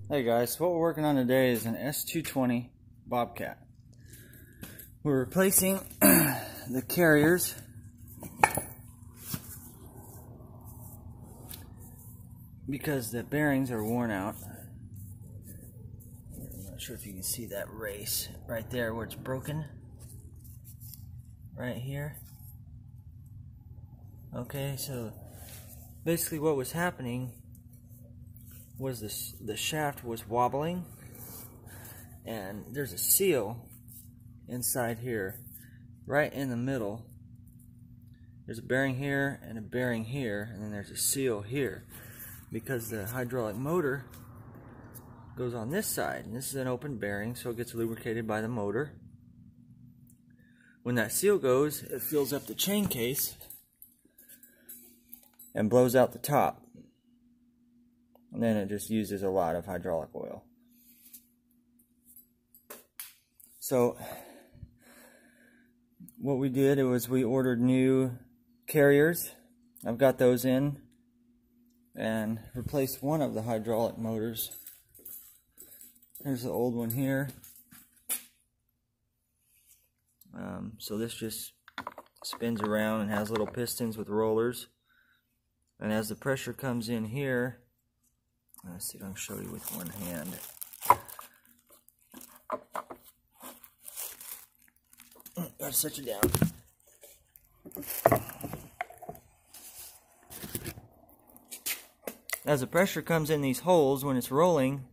Hey guys, what we're working on today is an S220 Bobcat. We're replacing the carriers because the bearings are worn out. I'm not sure if you can see that race right there where it's broken. Right here. Okay, so basically what was happening was the shaft was wobbling, and there's a seal inside here, right in the middle. There's a bearing here and a bearing here, and then there's a seal here because the hydraulic motor goes on this side, and this is an open bearing, so it gets lubricated by the motor. When that seal goes, it fills up the chain case and blows out the top. And then it just uses a lot of hydraulic oil. So what we did was we ordered new carriers. I've got those in, and replaced one of the hydraulic motors. There's the old one here. So this just spins around and has little pistons with rollers. And as the pressure comes in here, let's see if I can show you with one hand. Gotta set you down. As the pressure comes in these holes, when it's rolling,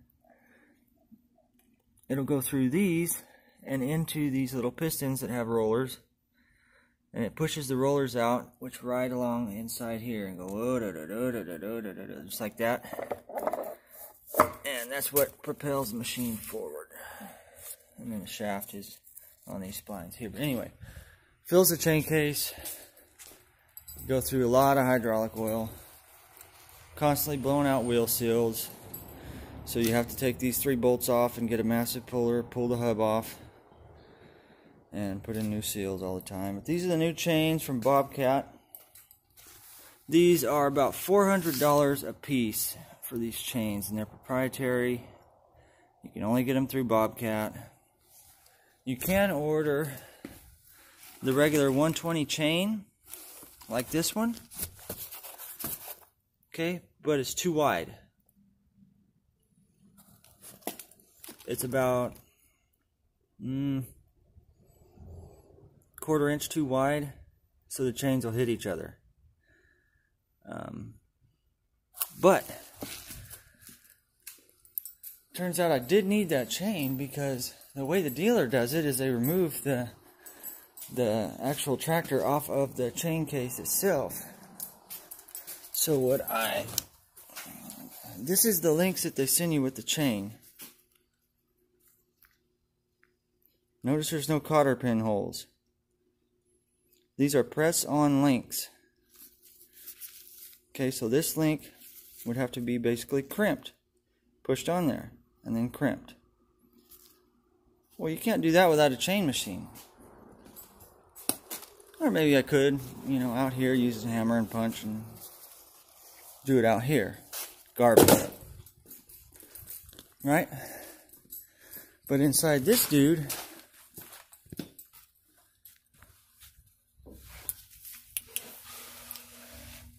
it'll go through these and into these little pistons that have rollers. And it pushes the rollers out, which ride along inside here and go, oh, da, da, da, da, da, da, da, da, just like that. And that's what propels the machine forward. And then the shaft is on these splines here. But anyway, fills the chain case, go through a lot of hydraulic oil, constantly blowing out wheel seals. So you have to take these 3 bolts off and get a massive puller, pull the hub off, and put in new seals all the time. But these are the new chains from Bobcat. These are about $400 a piece for these chains, and they're proprietary. You can only get them through Bobcat. You can order the regular 120 chain, like this one. Okay, but it's too wide. It's about 1/4 inch too wide, so the chains will hit each other. But turns out I did need that chain, because the way the dealer does it is they remove the actual tractor off of the chain case itself. So this is the links that they send you with the chain. Notice there's no cotter pin holes. These are press-on links. Okay, so this link would have to be basically crimped, pushed on there, and then crimped. Well, you can't do that without a chain machine. Or maybe I could, you know, out here, use a hammer and punch and do it out here. Garbage. Right? But inside this dude,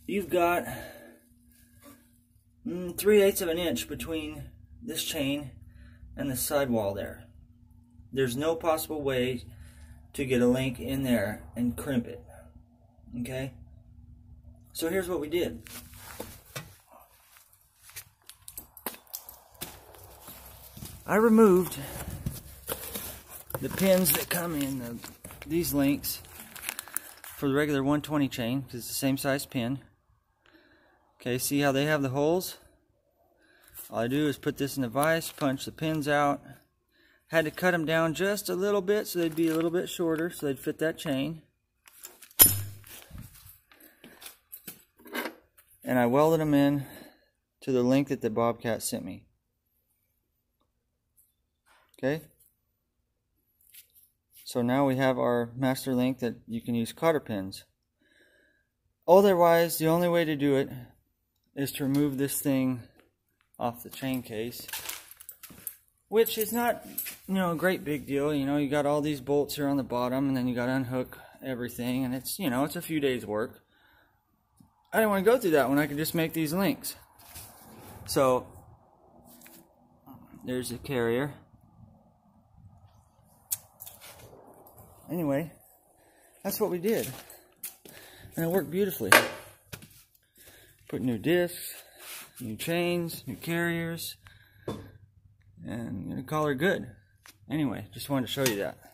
you've got 3/8 of an inch between this chain and the sidewall there. There's no possible way to get a link in there and crimp it. Okay? So here's what we did. I removed the pins that come in these links for the regular 120 chain, because it's the same size pin. Okay, see how they have the holes? All I do is put this in the vise, punch the pins out. Had to cut them down just a little bit so they'd be a little bit shorter, so they'd fit that chain. And I welded them in to the link that the Bobcat sent me. Okay? So now we have our master link that you can use cotter pins. Otherwise, the only way to do it is to remove this thing off the chain case which is not, you know, a great big deal. You know, you got all these bolts here on the bottom, and then you got to unhook everything, and it's, you know, it's a few days work. I didn't want to go through that when I could just make these links. So there's the carrier. Anyway, that's what we did, and it worked beautifully. Put new discs, new chains, new carriers, and I'm gonna call her good. Anyway, just wanted to show you that.